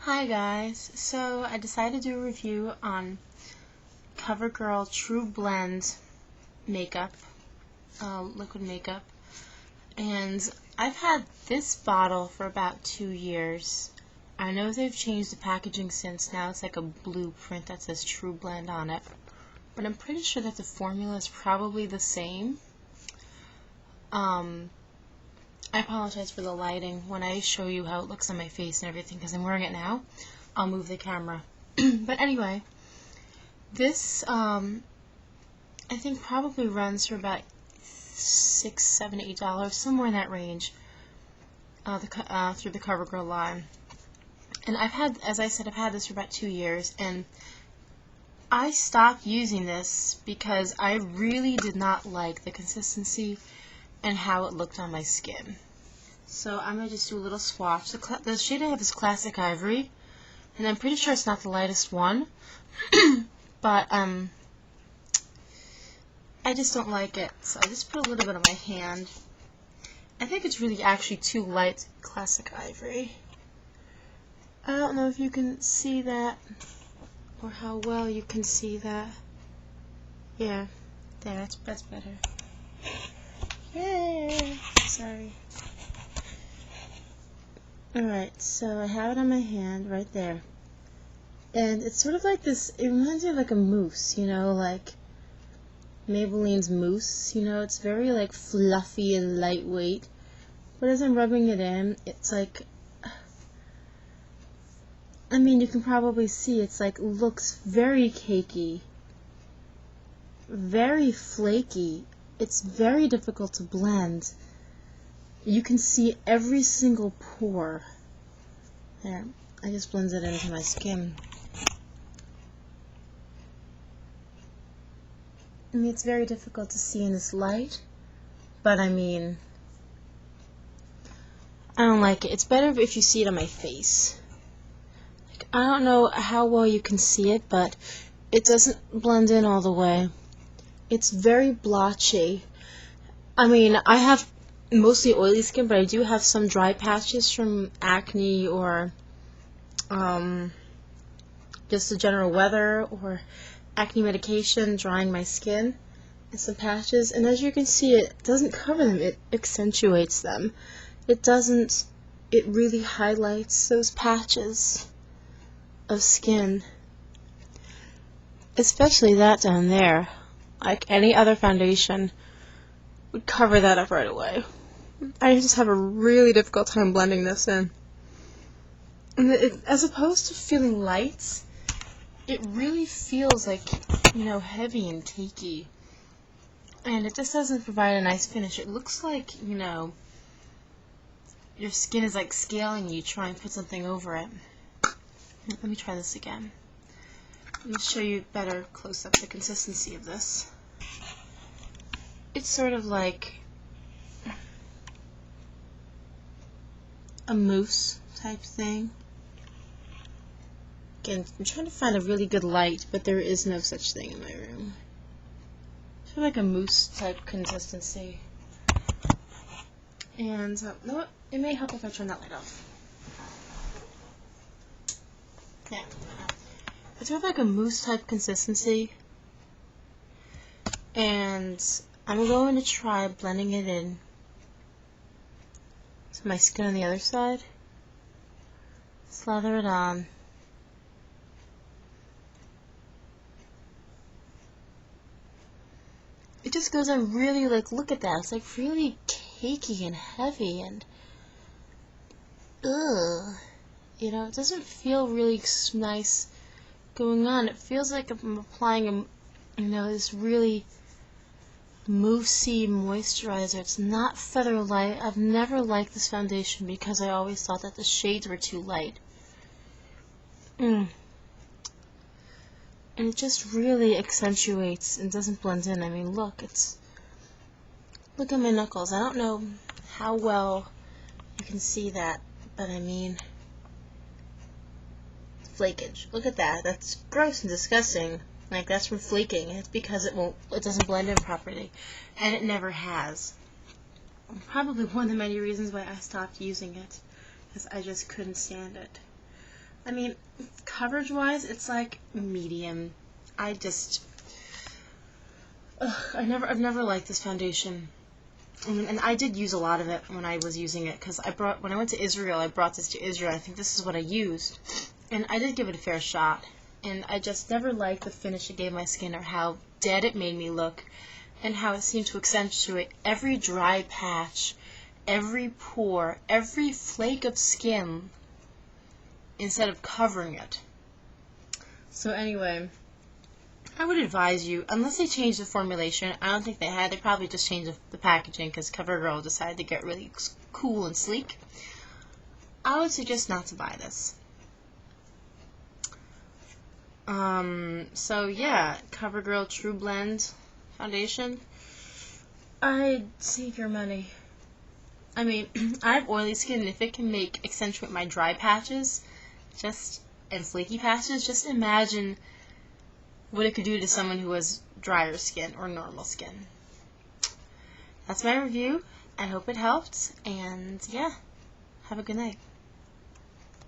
Hi guys, so I decided to do a review on Girl Tru Blend makeup, liquid makeup, and I've had this bottle for about 2 years. I know they've changed the packaging since. Now it's like a blue print that says Tru Blend on it, but I'm pretty sure that the formula is probably the same. I apologize for the lighting when I show you how it looks on my face and everything, because I'm wearing it now. I'll move the camera. But anyway, this I think probably runs for about $6, $7, $8, somewhere in that range, through the CoverGirl line. And as I said, I've had this for about 2 years, and I stopped using this because I really did not like the consistency and how it looked on my skin. So I'm going to just do a little swatch. The shade I have is Classic Ivory, and I'm pretty sure it's not the lightest one, but I just don't like it, so I just put a little bit on my hand. I think it's really actually too light, Classic Ivory. I don't know if you can see that, or how well you can see that. Yeah, there, that's better. Yay! Sorry. Alright, so I have it on my hand right there. And it's sort of like this, it reminds me of like a mousse, you know, like Maybelline's mousse, you know, it's very like fluffy and lightweight. But as I'm rubbing it in, it's like, I mean, you can probably see it's like, looks very cakey, very flaky. It's very difficult to blend. You can see every single pore. There, I just blended it into my skin. I mean, it's very difficult to see in this light, but I mean, I don't like it. It's better if you see it on my face. Like, I don't know how well you can see it, but it doesn't blend in all the way. It's very blotchy. I mean, I have mostly oily skin, but I do have some dry patches from acne or just the general weather or acne medication drying my skin, and some patches. And as you can see, it doesn't cover them, it accentuates them. It really highlights those patches of skin, especially that down there. Like any other foundation would cover that up right away. I just have a really difficult time blending this in. And as opposed to feeling light, it really feels like, you know, heavy and cakey. And it just doesn't provide a nice finish. It looks like, you know, your skin is like scaling you, trying to put something over it. Let me try this again. Let me show you better close up the consistency of this. It's sort of like a mousse type thing. Again, I'm trying to find a really good light, but there is no such thing in my room. Sort of like a mousse type consistency. And, you know what? It may help if I turn that light off. Yeah. It's sort of like a mousse type consistency. And I'm going to try blending it in to my skin on the other side. Slather it on. It just goes on really, like, look at that. It's like really cakey and heavy and ugh. You know, it doesn't feel really nice going on. It feels like I'm applying this really moussey moisturizer. It's not Feather Light. I've never liked this foundation because I always thought that the shades were too light. And it just really accentuates and doesn't blend in. I mean, look at my knuckles. I don't know how well you can see that, but I mean, flakage. Look at that. That's gross and disgusting. Like, that's from flaking. It's because it doesn't blend in properly, and it never has. Probably one of the many reasons why I stopped using it, because I just couldn't stand it. I mean, coverage-wise, it's like medium. I've never liked this foundation. And I did use a lot of it when I was using it, because when I went to Israel, I brought this to Israel. I think this is what I used, and I did give it a fair shot. And I just never liked the finish it gave my skin, or how dead it made me look, and how it seemed to accentuate every dry patch, every pore, every flake of skin, instead of covering it. So anyway, I would advise you, unless they changed the formulation, I don't think they had, they probably just changed the packaging because CoverGirl decided to get really cool and sleek. I would suggest not to buy this. So yeah, CoverGirl Tru Blend foundation. I'd save your money. I mean, I have oily skin, and if it can accentuate my dry patches, and flaky patches, just imagine what it could do to someone who has drier skin or normal skin. That's my review. I hope it helped, and yeah, have a good night.